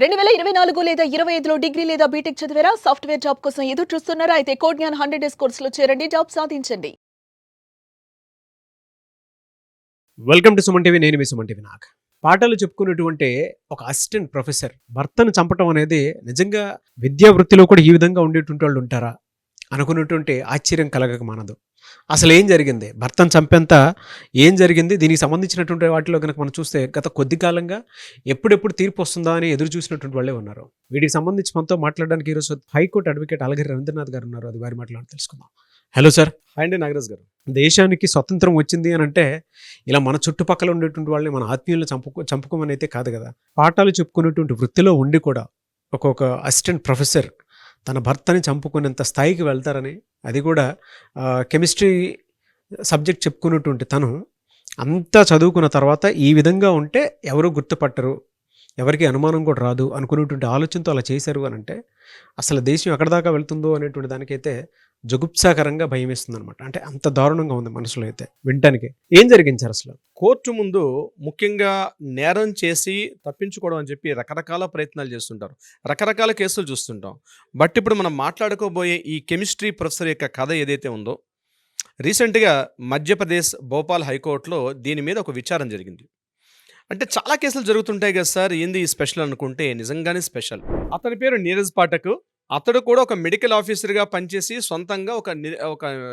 2024 లేదా 25లో డిగ్రీ లేదా బీటెక్ చదివారా? సాఫ్ట్‌వేర్ జాబ్ కోసం ఎదురు చూస్తున్నారా? అయితే కోడ్ జ్ఞాన్ 100 డేస్ కోర్సులో చేరండి. జాబ్ సాధించండి. Welcome to Suman TV. నేను మీ సుమన్ టీవీ నాగ్. పాఠాలు చెప్పుకున్నటువంటి ఒక అసిస్టెంట్ ప్రొఫెసర్ భర్తను చంపటం అనేది నిజంగా విద్యా వృత్తిలో కూడా ఈ విధంగా ఉండేటువంటి వాళ్ళు ఉంటారా అనుకున్నటువంటి ఆశ్చర్యం కలగక మానదు. అసలు ఏం జరిగింది, భర్తను చంపేంత ఏం జరిగింది, దీనికి సంబంధించినటువంటి వాటిలో కనుక మనం చూస్తే గత కొద్ది కాలంగా ఎప్పుడెప్పుడు తీర్పు వస్తుందా అని ఎదురు చూసినటువంటి వాళ్ళే ఉన్నారు. వీటికి సంబంధించి మనతో మాట్లాడడానికి ఈరోజు హైకోర్టు అడ్వకేట్ అలగిరి రవీంద్రనాథ్ గారు ఉన్నారు. అది వారి మాట్లాడి తెలుసుకుందాం. Hello sir. హాయ్ అండి నాగరాజ్ గారు. దేశానికి స్వతంత్రం వచ్చింది అని అంటే ఇలా మన చుట్టుపక్కల ఉండేటువంటి వాళ్ళని మన ఆత్మీయులను చంపుకోమని అయితే కాదు కదా. పాఠాలు చెప్పుకునేటువంటి వృత్తిలో ఉండి కూడా ఒక్కొక్క అసిస్టెంట్ ప్రొఫెసర్ తన భర్తని చంపుకునేంత స్థాయికి వెళ్తారని, అది కూడా కెమిస్ట్రీ సబ్జెక్ట్ చెప్పుకున్నటువంటి తను అంతా చదువుకున్న తర్వాత ఈ విధంగా ఉంటే ఎవరు గుర్తుపట్టరు, ఎవరికి అనుమానం కూడా రాదు అనుకునేటువంటి ఆలోచనతో అలా చేశారు అని అంటే అసలు దేశం ఎక్కడ దాకా వెళ్తుందో అనేటువంటి దానికైతే జుగుప్సాకరంగా భయం వేస్తుంది అనమాట. అంటే అంత దారుణంగా ఉంది మనసులో అయితే వినటానికి. ఏం జరిగింది సార్ అసలు? కోర్టు ముందు ముఖ్యంగా నేరం చేసి తప్పించుకోవడం అని చెప్పి రకరకాల ప్రయత్నాలు చేస్తుంటారు, రకరకాల కేసులు చూస్తుంటాం. బట్ ఇప్పుడు మనం మాట్లాడుకోబోయే ఈ కెమిస్ట్రీ ప్రొఫెసర్ యొక్క కథ ఏదైతే ఉందో, రీసెంట్గా మధ్యప్రదేశ్ భోపాల్ హైకోర్టులో దీని మీద ఒక విచారణ జరిగింది. అంటే చాలా కేసులు జరుగుతుంటాయి కదా సార్, ఏంది ఈ స్పెషల్ అనుకుంటే నిజంగానే స్పెషల్. అతని పేరు నీరజ్ పాఠక్. అతడు కూడా ఒక మెడికల్ ఆఫీసర్గా పనిచేసి సొంతంగా ఒక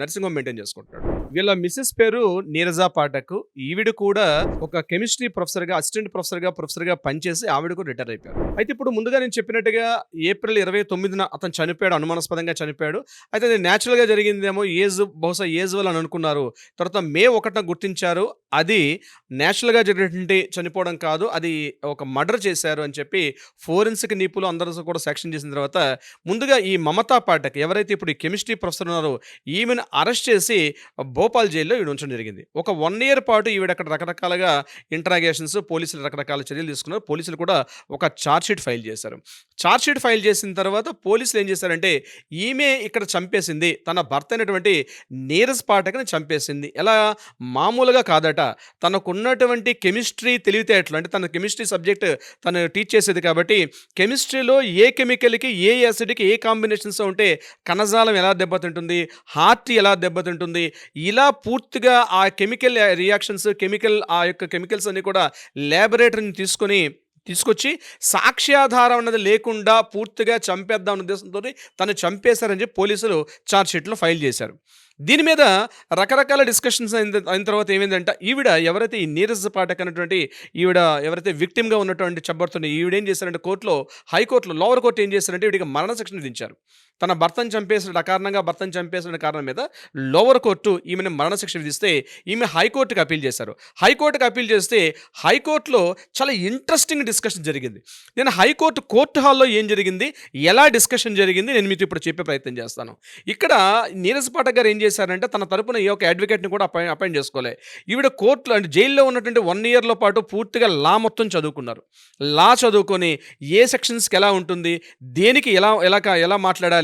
నర్సింగ్ హోమ్ మెయింటైన్ చేసుకుంటాడు. వీళ్ళ మిస్సెస్ పేరు నీరజా పాఠక్. ఈవిడ కూడా ఒక కెమిస్ట్రీ ప్రొఫెసర్గా పనిచేసి ఆవిడ కూడా రిటైర్ అయిపోయారు. అయితే ఇప్పుడు ముందుగా నేను చెప్పినట్టుగా ఏప్రిల్ 29న అతను చనిపోయాడు, అనుమానాస్పదంగా చనిపోయాడు. అయితే అది న్యాచురల్గా జరిగిందేమో, బహుశా ఏజ్ వల్ల అని అనుకున్నారు. తర్వాత మే 1న గుర్తించారు అది న్యాచురల్గా జరిగినటువంటి చనిపోవడం కాదు, అది ఒక మర్డర్ చేశారు అని చెప్పి ఫోరెన్సిక్ నిపుణులు అందరూ కూడా సాక్ష్యం చేసిన తర్వాత ముందుగా ఈ మమతా పాఠక్ ఎవరైతే ఇప్పుడు ఈ కెమిస్ట్రీ ప్రొఫెసర్ ఉన్నారో ఈమెను అరెస్ట్ చేసి భోపాల్ జైల్లో ఈవిడ ఉంచడం జరిగింది. ఒక 1 year పాటు ఈవిడ అక్కడ రకరకాలుగా ఇంటరాగేషన్స్, పోలీసులు రకరకాల చర్యలు తీసుకున్నారు. పోలీసులు కూడా ఒక ఛార్జ్షీట్ ఫైల్ చేశారు. ఛార్జ్షీట్ ఫైల్ చేసిన తర్వాత పోలీసులు ఏం చేశారంటే ఈమె ఇక్కడ చంపేసింది, తన భర్త అయినటువంటి నీరజ్ పాఠక్ని చంపేసింది. ఎలా? మామూలుగా కాదట, తనకున్నటువంటి కెమిస్ట్రీ తెలివితేటలు, అంటే తన కెమిస్ట్రీ సబ్జెక్ట్ తను టీచ్ చేసేది కాబట్టి కెమిస్ట్రీలో ఏ కెమికల్కి ఏ యాసిడ్కి ఏ కాంబినేషన్స్ ఉంటే కణజాలం ఎలా దెబ్బతింటుంది, హార్ట్ ఎలా దెబ్బతింటుంది, ఇలా పూర్తిగా ఆ కెమికల్ రియాక్షన్స్, ఆ యొక్క కెమికల్స్ అన్ని కూడా ల్యాబొరేటరీని తీసుకొచ్చి సాక్ష్యాధారం అన్నది లేకుండా పూర్తిగా చంపేద్దాం అనే ఉద్దేశంతో తను చంపేశారని చెప్పి పోలీసులు ఛార్జ్షీట్లో ఫైల్ చేశారు. దీని మీద రకరకాల డిస్కషన్స్ అయిన తర్వాత ఏమైందంటే ఈవిడ ఎవరైతే ఈ నీరజ్ పాఠక్ అనేటువంటి ఈవిడ ఎవరైతే విక్టిమ్గా ఉన్నటువంటి చబ్బడుతుంది, ఈవిడ ఏం చేశారంటే హైకోర్టులో లోవర్ కోర్టు ఏం చేశారంటే ఈవిడికి మరణ శిక్షణ విధించారు. తన భర్తను చంపేసిన కారణం మీద లోవర్ కోర్టు ఈమెను మరణశిక్ష విధిస్తే ఈమె హైకోర్టుకి అప్పీల్ చేశారు. హైకోర్టుకి అప్పీల్ చేస్తే హైకోర్టులో చాలా ఇంట్రెస్టింగ్ డిస్కషన్ జరిగింది. నేను కోర్టు హాల్లో ఏం జరిగింది, ఎలా డిస్కషన్ జరిగింది నేను మీతో ఇప్పుడు చెప్పే ప్రయత్నం చేస్తాను. ఇక్కడ నీరజ్ పాఠక్ గారు ఏం చేశారంటే తన తరపున ఈ యొక్క అడ్వకేట్ని కూడా అపాయింట్ చేసుకోలే. ఈవిడ కోర్టులో అంటే జైల్లో ఉన్నటువంటి 1 year పాటు పూర్తిగా లా మొత్తం చదువుకున్నారు. లా చదువుకొని ఏ సెక్షన్స్కి ఎలా ఉంటుంది, దేనికి ఎలా మాట్లాడాలి,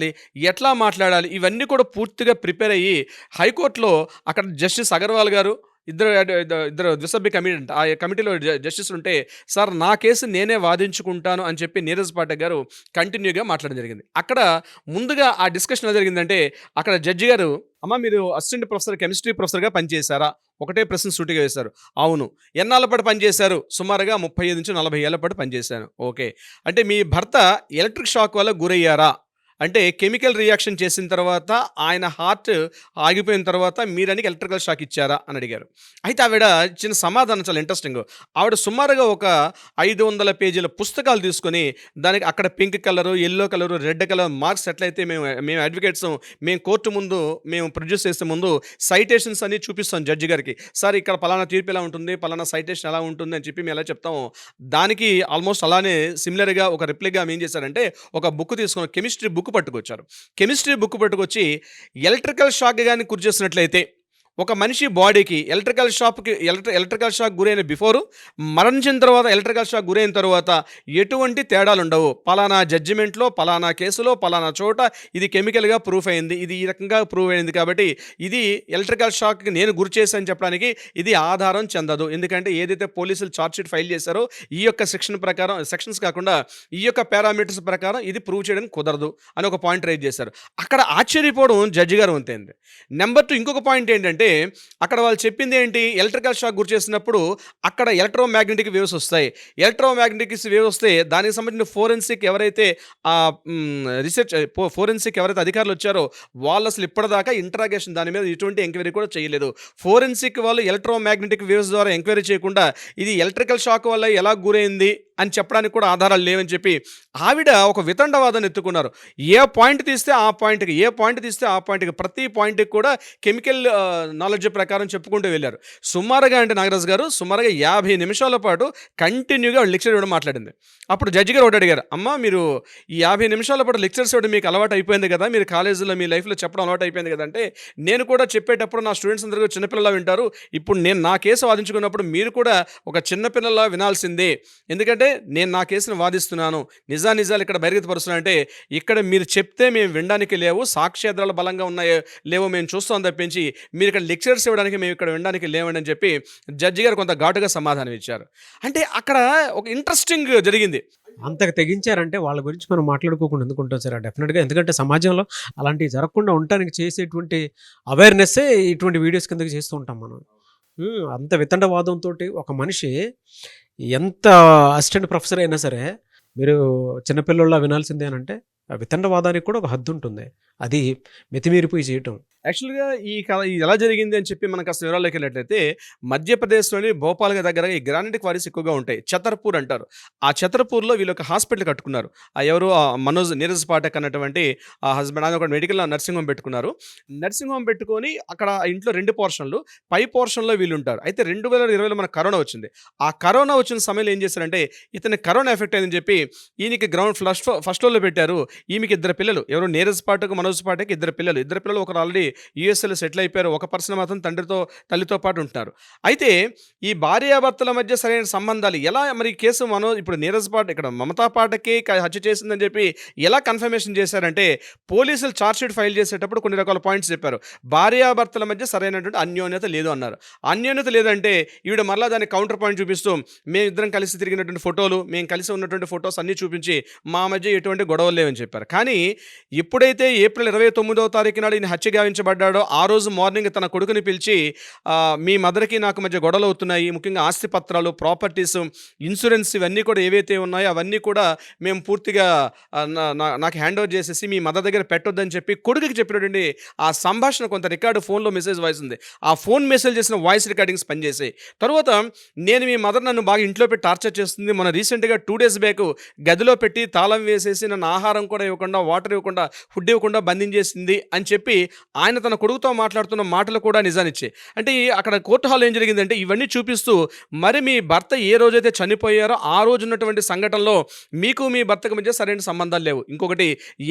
ఎట్లా మాట్లాడాలి, ఇవన్నీ కూడా పూర్తిగా ప్రిపేర్ అయ్యి హైకోర్టులో అక్కడ జస్టిస్ అగర్వాల్ గారు ఇద్దరు ద్విసభ్య కమిటీ, ఆ కమిటీలో జస్టిస్ ఉంటే సార్ నా కేసు నేనే వాదించుకుంటాను అని చెప్పి నీరజ్ పాఠక్ గారు కంటిన్యూగా మాట్లాడడం జరిగింది. అక్కడ ముందుగా ఆ డిస్కషన్ ఎలా జరిగిందంటే అక్కడ జడ్జి గారు, అమ్మ మీరు అసిస్టెంట్ ప్రొఫెసర్ కెమిస్ట్రీ ప్రొఫెసర్గా పనిచేశారా? ఒకటే ప్రశ్న సూటిగా వేశారు. అవును. ఎన్నాళ్ళ పాటు పనిచేశారు? సుమారుగా 35 నుంచి 40 ఏళ్ల పాటు పనిచేశాను. ఓకే. అంటే మీ భర్త ఎలక్ట్రిక్ షాక్ వల్ల గురయ్యారా? అంటే కెమికల్ రియాక్షన్ చేసిన తర్వాత ఆయన హార్ట్ ఆగిపోయిన తర్వాత మీరనికి ఎలక్ట్రికల్ షాక్ ఇచ్చారా అని అడిగారు. అయితే ఆవిడ ఇచ్చిన సమాధానం చాలా ఇంట్రెస్టింగ్. ఆవిడ సుమారుగా ఒక 500 పేజీల పుస్తకాలు తీసుకొని దానికి అక్కడ pink colour, yellow colour, red colour marks ఎట్లయితే మేము అడ్వకేట్స్ మేము కోర్టు ముందు మేము ప్రొడ్యూస్ చేసే ముందు సైటేషన్స్ అన్ని చూపిస్తాం జడ్జి గారికి. సార్ ఇక్కడ పలానా తీర్పు ఎలా ఉంటుంది, పలానా సైటేషన్ ఎలా ఉంటుంది అని చెప్పి మేము ఎలా చెప్తాము, దానికి ఆల్మోస్ట్ అలానే సిమిలర్గా ఒక రిప్లైగా ఏం చేశారంటే ఒక బుక్ తీసుకొని కెమిస్ట్రీ బుక్ పట్టుకొచ్చారు. కెమిస్ట్రీ బుక్ పట్టుకొచ్చి ఎలక్ట్రికల్ షాక్ కానీ గురి చేసినట్లయితే ఒక మనిషి బాడీకి ఎలక్ట్రికల్ షాక్ గురైన బిఫోరు, మరణించిన తర్వాత ఎలక్ట్రికల్ షాక్ గురైన తర్వాత ఎటువంటి తేడాలు ఉండవు. పలానా జడ్జిమెంట్లో, పలానా కేసులో, పలానా చోట ఇది కెమికల్గా ప్రూఫ్ అయింది, ఇది ఈ రకంగా ప్రూవ్ అయింది కాబట్టి ఇది ఎలక్ట్రికల్ షాక్కి నేను గురి చేశాను చెప్పడానికి ఇది ఆధారం చెందదు. ఎందుకంటే ఏదైతే పోలీసులు ఛార్జ్షీట్ ఫైల్ చేశారో ఈ యొక్క సెక్షన్స్ కాకుండా ఈ యొక్క పారామీటర్స్ ప్రకారం ఇది ప్రూవ్ చేయడానికి కుదరదు అని ఒక పాయింట్ రైజ్ చేశారు. అక్కడ ఆశ్చర్యపోవడం జడ్జి గారు వంతైంది. నెంబర్ 2 ఇంకొక పాయింట్ ఏంటంటే అక్కడ వాళ్ళు చెప్పింది ఏంటి, ఎలక్ట్రికల్ షాక్ గురి చేసినప్పుడు అక్కడ ఎలక్ట్రోమాగ్నెటిక్ వేవ్స్ వస్తాయి. ఎలక్ట్రోమాగ్నెటిక్ వేవ్ వస్తే దానికి సంబంధించిన ఫోరెన్సిక్ ఎవరైతే అధికారులు వచ్చారో వాళ్ళు అసలు ఇప్పటిదాకా ఇంటరాగేషన్ దాని మీద ఎటువంటి ఎంక్వైరీ కూడా చేయలేదు. ఫోరెన్సిక్ వాళ్ళు ఎలక్ట్రోమాగ్నెటిక్ వేవ్స్ ద్వారా ఎంక్వైరీ చేయకుండా ఇది ఎలక్ట్రికల్ షాక్ వల్ల ఎలా గురైంది అని చెప్పడానికి కూడా ఆధారాలు లేవని చెప్పి ఆవిడ ఒక వితండవాదాన్ని ఎత్తుకున్నారు. ఏ పాయింట్ తీస్తే ఆ పాయింట్కి ప్రతి పాయింట్కి కూడా కెమికల్ నాలెడ్జ్ ప్రకారం చెప్పుకుంటూ వెళ్ళారు. సుమారుగా అంటే నాగరాజు గారు 50 నిమిషాల పాటు కంటిన్యూగా లెక్చర్ ఇవ్వడం మాట్లాడింది. అప్పుడు జడ్జి గారు ఒకటి అడిగారు, అమ్మ మీరు ఈ 50 నిమిషాల పాటు లెక్చర్స్ ఇవ్వడం మీకు అలవాటు అయిపోయింది కదా, మీరు కాలేజీలో మీ లైఫ్లో చెప్పడం అలవాటు అయిపోయింది కదా అంటే, నేను కూడా చెప్పేటప్పుడు నా స్టూడెంట్స్ అందరూ చిన్నపిల్లలా వింటారు, ఇప్పుడు నేను నా కేసు వాదించుకున్నప్పుడు మీరు కూడా ఒక చిన్నపిల్లలా వినాల్సిందే, ఎందుకంటే నేను నా కేసును వాదిస్తున్నాను, నిజాలు ఇక్కడ బహిర్గతపరుస్తున్నా అంటే ఇక్కడ మీరు చెప్తే మేము వినడానికి లేవు, సాక్ష్యాధారాలు బలంగా ఉన్నాయో లేవో మేము చూస్తాం తప్పించి మీరు ఇక్కడ లెక్చర్స్ ఇవ్వడానికి మేము ఇక్కడ వినడానికి లేవండి అని చెప్పి జడ్జి గారు కొంత ఘాటుగా సమాధానం ఇచ్చారు. అంటే అక్కడ ఒక ఇంట్రెస్టింగ్ జరిగింది. అంతకు తెగించారంటే వాళ్ళ గురించి మనం మాట్లాడుకోకుండా ఎందుకుంటాం సార్ డెఫినెట్గా. ఎందుకంటే సమాజంలో అలాంటివి జరగకుండా ఉండటానికి చేసేటువంటి అవేర్నెస్సే ఇటువంటి వీడియోస్ కిందకి చేస్తూ ఉంటాం మనం. అంత వితండవాదంతో ఒక మనిషి ఎంత అసిస్టెంట్ ప్రొఫెసర్ అయినా సరే మీరు చిన్నపిల్లల్లా వినాల్సిందే అని అంటే వితండవాదానికి కూడా ఒక హద్దు ఉంటుంది, అది మితిమీరిపోయి చేయటం. యాక్చువల్గా ఈ కథ ఇది ఎలా జరిగింది అని చెప్పి మనకు అసలు వివరాల్లోకి వెళ్ళినట్లయితే మధ్యప్రదేశ్లోని భోపాల్కి దగ్గర ఈ గ్రానైట్ క్వారీస్ ఎక్కువగా ఉంటాయి, ఛతర్పూర్ అంటారు. ఆ ఛతర్పూర్లో వీళ్ళు ఒక హాస్పిటల్ కట్టుకున్నారు. ఎవరు నీరజ్ పాఠక్ అన్నటువంటి ఆ హస్బెండ్ ఆయన ఒక మెడికల్ నర్సింగ్ హోమ్ పెట్టుకున్నారు. నర్సింగ్ హోమ్ పెట్టుకొని అక్కడ ఇంట్లో 2 పోర్షన్లు, పై పోర్షన్లో వీళ్ళు ఉంటారు. అయితే 2020లో మనకు కరోనా వచ్చింది. ఆ కరోనా వచ్చిన సమయంలో ఏం చేశారంటే ఇతని కరోనా ఎఫెక్ట్ అయిందని చెప్పి ఈయనకి గ్రౌండ్ ఫస్ట్ ఫ్లోర్లో పెట్టారు. ఈమెకి 2 పిల్లలు, ఎవరు నీరజ్ పాఠక్, మనోజ్ పాఠక్ 2 పిల్లలు. ఒకరు ఆల్రెడీ యూఎస్ఏలో సెటిల్ అయిపోయారు, ఒక పర్సన్ మాత్రం తల్లితో పాటు ఉంటున్నారు. అయితే ఈ భార్యాభర్తల మధ్య సరైన సంబంధాలు ఎలా, మరి కేసు ఇప్పుడు నీరజ్ పాఠక్ ఇక్కడ మమతా పాఠకే హత్య చేసిందని చెప్పి ఎలా కన్ఫర్మేషన్ చేశారంటే పోలీసులు ఛార్జ్షీట్ ఫైల్ చేసేటప్పుడు కొన్ని రకాల పాయింట్స్ చెప్పారు. భార్యాభర్తల మధ్య సరైనటువంటి అన్యోన్యత లేదు అన్నారు. అన్యోన్యత లేదంటే ఈవిడ మరలా దాన్ని కౌంటర్ పాయింట్ చూపిస్తూ మేమిద్దరం కలిసి తిరిగినటువంటి ఫోటోలు, మేము కలిసి ఉన్నటువంటి ఫొటోస్ అన్నీ చూపించి మా మధ్య ఎటువంటి గొడవలు లేవని చెప్పారు. కానీ ఎప్పుడైతే ఏప్రిల్ 29వ తారీఖు నాడు ఈయన హత్య గావించబడ్డాడో ఆ రోజు మార్నింగ్ తన కొడుకుని పిలిచి మీ మదర్కి నాకు మధ్య గొడవలు అవుతున్నాయి, ముఖ్యంగా ఆస్తి పత్రాలు, ప్రాపర్టీస్, ఇన్సూరెన్స్ ఇవన్నీ కూడా ఏవైతే ఉన్నాయో అవన్నీ కూడా మేము పూర్తిగా నాకు హ్యాండ్ ఓవర్ చేసేసి మీ మదర్ దగ్గర పెట్టొద్దని చెప్పి కొడుకుకి చెప్పినటువంటి ఆ సంభాషణ కొంత రికార్డు ఫోన్లో మెసేజ్ వాయిస్ ఉంది. ఆ ఫోన్ మెసేజ్ చేసిన వాయిస్ రికార్డింగ్స్ పనిచేసాయి. తర్వాత నేను మీ మదర్ నన్ను బాగా ఇంట్లో పెట్టి టార్చర్ చేస్తుంది, మన రీసెంట్గా 2 days బ్యాక్ గదిలో పెట్టి తాళం వేసేసి నన్ను ఆహారం కూడా ఇవ్వకుండా, వాటర్ ఇవ్వకుండా, ఫుడ్ ఇవ్వకుండా బంధించేసింది అని చెప్పి ఆయన తన కొడుకుతో మాట్లాడుతున్న మాటలు కూడా నిజానిచ్చే. అంటే అక్కడ కోర్టు హాల్ ఏం జరిగిందంటే ఇవన్నీ చూపిస్తూ మరి మీ భర్త ఏ రోజైతే చనిపోయారో ఆ రోజు ఉన్నటువంటి సంఘటనలో మీకు మీ భర్తకు మధ్య సరైన సంబంధాలు లేవు. ఇంకొకటి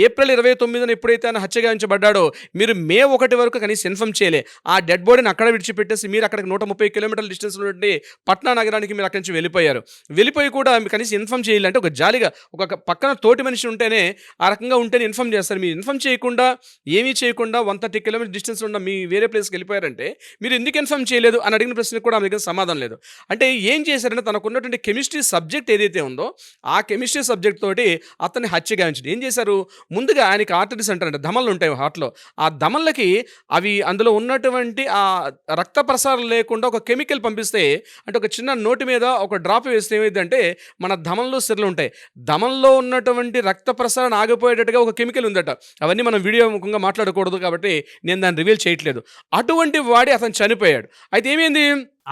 ఏప్రిల్ 29న ఎప్పుడైతే ఆయన హత్య గావించబడ్డాడో మీరు మే 1 వరకు కనీసం ఇన్ఫార్మ్ చేయలే. ఆ డెడ్ బాడీని అక్కడ విడిచిపెట్టేసి మీరు అక్కడికి 130 కిలోమీటర్ల డిస్టెన్స్ ఉన్నటువంటి పట్నా నగరానికి మీరు అక్కడి నుంచి వెళ్ళిపోయి కూడా కనీసం ఇన్ఫార్మ్ చేయాలంటే ఒక జాలిగా ఒక పక్కన తోటి మనిషి ఉంటేనే ఆ రకంగా ఉంటేనే ఇన్ఫార్మ్ చేస్తారు. మీరు ఇన్ఫార్మ్ చేయకుండా, ఏమీ చేయకుండా 130 కిలోమీటర్ డిస్టెన్స్ ఉన్న మీ వేరే ప్లేస్కి వెళ్ళిపోయారంటే మీరు ఎందుకు ఇన్ఫార్మ్ చేయలేదు అని అడిగిన ప్రశ్నకు కూడా ఆమె దగ్గర సమాధానం లేదు. అంటే ఏం చేశారంటే తనకున్నటువంటి కెమిస్ట్రీ సబ్జెక్ట్ ఏదైతే ఉందో ఆ కెమిస్ట్రీ సబ్జెక్ట్ తోటి అతన్ని హత్య గావించడం. ఏం చేశారు, ముందుగా ఆయనకి ఆర్టరీస్ అంటారంటే దమలు ఉంటాయి హార్ట్లో, ఆ దమలకి అవి అందులో ఉన్నటువంటి ఆ రక్త ప్రసారం లేకుండా ఒక కెమికల్ పంపిస్తే, అంటే ఒక చిన్న నోటి మీద ఒక డ్రాప్ వేస్తే ఏమైందంటే మన దమల్లో సిరలు ఉంటాయి, దమల్లో ఉన్నటువంటి రక్త ప్రసారం ఆగిపోయేటట్టుగా ఒక కెమికల్ ఉందట. అవన్నీ మనం వీడియో ముఖంగా మాట్లాడకూడదు కాబట్టి నేను దాన్ని రివీల్ చేయట్లేదు. అటువంటి వాడి అతను చనిపోయాడు. అయితే ఏమైంది,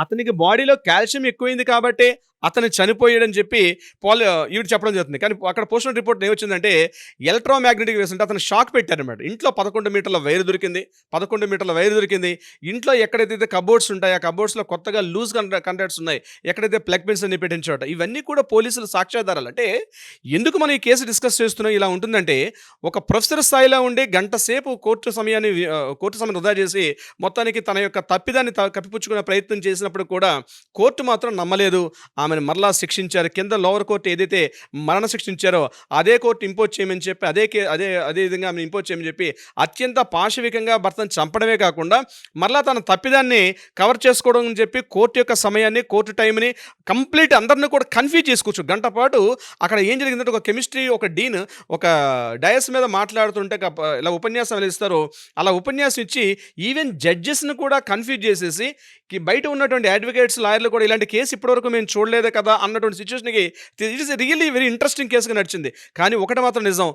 అతనికి బాడీలో కాల్షియం ఎక్కువైంది కాబట్టి అతను చనిపోయాడని చెప్పి ఈవిడ చెప్పడం జరుగుతుంది. కానీ అక్కడ పోస్ట్మార్టం రిపోర్ట్ ఏమొచ్చిందంటే ఎలక్ట్రోమాగ్నెటిక్ వేవ్స్ అంటే అతను షాక్ పెట్టారనమాట. ఇంట్లో 11 మీటర్ల వైర్ దొరికింది. ఇంట్లో ఎక్కడైతే కబోర్డ్స్ ఉంటాయో ఆ కబోర్డ్స్లో కొత్తగా లూజ్ కండక్ట్స్ ఉన్నాయి, ఎక్కడైతే ప్లగ్ పిన్స్ అన్ని పెట్టిన చోట, ఇవన్నీ కూడా పోలీసులు సాక్ష్యాధారాలు. అంటే ఎందుకు మనం ఈ కేసు డిస్కస్ చేస్తున్నాం ఇలా ఉంటుందంటే, ఒక ప్రొఫెసర్ స్థాయిలో ఉండి గంట సేపు కోర్టు సమయాన్ని వృధా చేసి మొత్తానికి తన యొక్క తప్పిదాన్ని కప్పిపుచ్చుకునే ప్రయత్నం చేసినప్పుడు కూడా కోర్టు మాత్రం నమ్మలేదు. ఆమెను మరలా శిక్షించారు. కింద లోవర్ కోర్టు ఏదైతే మరణ శిక్షించారో అదే కోర్టు ఇంపోజ్ చేయమని చెప్పి అదే విధంగా ఆమెను ఇంపోజ్ చేయమని చెప్పి అత్యంత పాశవికంగా భర్తను చంపడమే కాకుండా మరలా తన తప్పిదాన్ని కవర్ చేసుకోవడం అని చెప్పి కోర్టు యొక్క సమయాన్ని, కోర్టు టైంని కంప్లీట్ అందరిని కూడా కన్ఫ్యూజ్ చేసుకోవచ్చు. గంట పాటు అక్కడ ఏం జరిగిందంటే, ఒక కెమిస్ట్రీ ఒక డీన్ ఒక డయస్ మీద మాట్లాడుతుంటే ఇలా ఉపన్యాసం ఇస్తారో అలా ఉపన్యాసం ఇచ్చి ఈవెన్ జడ్జెస్ని కూడా కన్ఫ్యూజ్ చేసేసి బయట ఉన్నటువంటి అడ్వకేట్స్, లాయర్లు కూడా ఇలాంటి కేసు ఇప్పటివరకు మేము చూడలేదే కదా అన్నటువంటి సిచ్యువేషన్కి it is really very interesting కేసుగా నడిచింది. కానీ ఒకటి మాత్రం నిజం,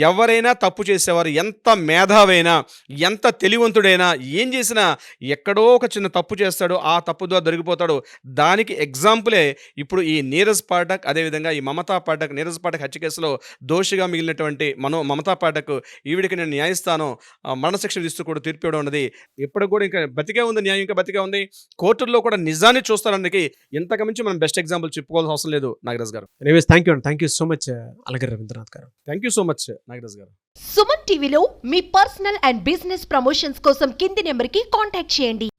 ఎవరైనా తప్పు చేసేవారు, ఎంత మేధావైనా, ఎంత తెలివంతుడైనా, ఏం చేసినా ఎక్కడో ఒక చిన్న తప్పు చేస్తాడు, ఆ తప్పు ద్వారా దొరికిపోతాడు. దానికి ఎగ్జాంపులే ఇప్పుడు ఈ నీరజ్ పాఠక్, అదేవిధంగా ఈ మమతా పాఠక్, నీరజ్ పాఠక్ హత్య కేసులో దోషిగా మిగిలినటువంటి మమతా పాఠక్, ఈవిడికి నేను న్యాయస్థానం మరణశిక్ష విధిస్తూ కూడా తీర్పు ఇవ్వడం ఉన్నది. ఇప్పటికి కూడా ఇంకా బతికే ఉంది, న్యాయం ఇంకా బతికే ఉంది. కోర్టుల్లో కూడా నిజాన్ని చూస్తారనికి ఇంతకు మించి మనం బెస్ట్ ఎగ్జాంపుల్ చెప్పుకోవాల్సిన అవసరం లేదు. Nagaraj garu, anyways thank you so much Alagiri Ravindranath garu. Thank you so much Nagaraj garu. Suman టీవీలో మీ పర్సనల్ అండ్ బిజినెస్ ప్రమోషన్స్ కోసం కింది నెంబర్కి కాంటాక్ట్ చేయండి.